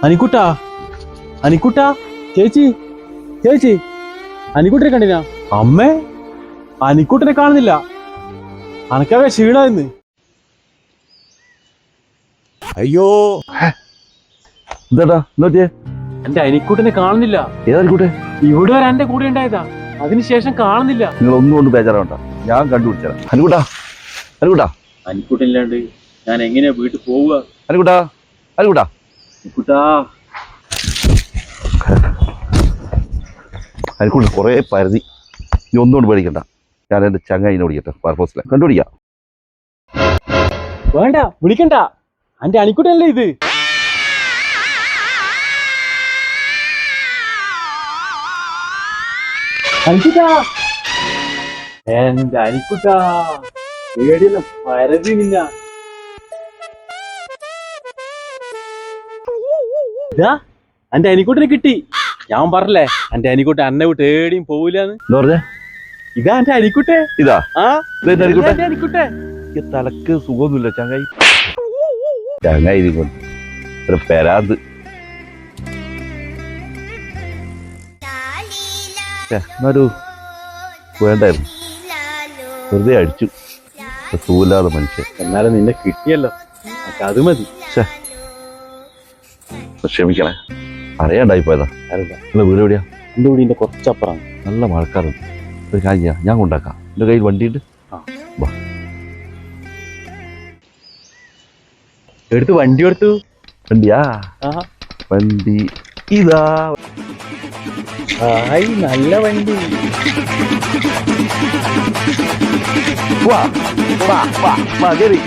അനിക്കുട്ടാ, അനിക്കുട്ടാ, ചേച്ചി ചേച്ചി, അനിക്കുട്ടനെ കണ്ടിനാ? അമ്മേ, അനിക്കുട്ടനെ കാണുന്നില്ല. അനക്കവേ ക്ഷീണന്ന്. അയ്യോ എന്താടാ നോക്കിയേ? എന്റെ അനിക്കുട്ടനെ കാണുന്നില്ല. ഏതായിക്കോട്ടെ, ഇവിടെ വരെ എന്റെ കൂടെ ഉണ്ടായതാ, അതിനുശേഷം കാണുന്നില്ല. നിങ്ങൾ ഒന്നും കൊണ്ട് ബേജാറാവണ്ട, ഞാൻ കണ്ടുപിടിച്ചതാ. അനുകൂട്ടാ, അനുകൂട്ടാ, അനിക്കുട്ടനില്ലാണ്ട് ഞാൻ എങ്ങനെയാ വീട്ടിൽ പോവുക? അനുകൂട്ടാ, അനുകൂട്ടാ, അനിക്കുട്ടാ. അനുകൂട്ട കുറേ പരതി. നീ ഒന്നുകൊണ്ട് പേടിക്കണ്ട, ഞാൻ എൻ്റെ ചങ്ങായിനെ വിളിക്കട്ടെ. ഫയർഫോഴ്സിലെ കണ്ടുപിടിക്കാം. വേണ്ട, വിളിക്കണ്ട. എന്റെ അനിക്കുട്ടനല്ലേ ഇത്? അനിക്കുട്ടാ, എന്റെ അനിക്കുട്ടാ, പേടിയുള്ള പരതി നിന്ന. ഇതാ എന്റെ അനിക്കുട്ടനെ കിട്ടി. ഞാൻ പറഞ്ഞല്ലേ എന്റെ അനിക്കുട്ടൻ എന്നെ വിട്ട് ഏടിയും പോവില്ലാന്ന്. എന്താ പറഞ്ഞേ? ഇതാ എന്റെ അനിക്കുട്ടെ. ഇതാ ആ അനുകൂട്ടെ. എന്റെ അനിക്കുട്ടെ. എനിക്ക് തലക്ക് സുഖമൊന്നുമില്ല ചങ്ങായി. ചങ്ങായി ഇത് കൊണ്ട് ഒരു പെരാന്ത്. എന്നാലും വേണ്ടായിരുന്നു, വെറുതെ അടിച്ചു. സുഖമില്ലാതെ മനുഷ്യൻ. എന്നാലും നിന്നെ കിട്ടിയല്ലോ, അത് മതി. ക്ഷമിക്കണേ, അറിയാണ്ടായി പോയതാ. നിങ്ങളെ വീട് എവിടെയാ? എന്റെ വീടിന്റെ കുറച്ചപ്പുറം. നല്ല മഴക്കാറുണ്ട്. ഒരു കാര്യം ചെയ്യാം, ഞാൻ കൊണ്ടാക്കാം. എൻ്റെ കയ്യിൽ വണ്ടിയുണ്ട്. വാ, എടുത്തു വണ്ടി എടുത്തു. വണ്ടിയാ? വണ്ടി ഇതാ. ആയി, നല്ല വണ്ടി. വാ വാ വാ വാ, കേറി.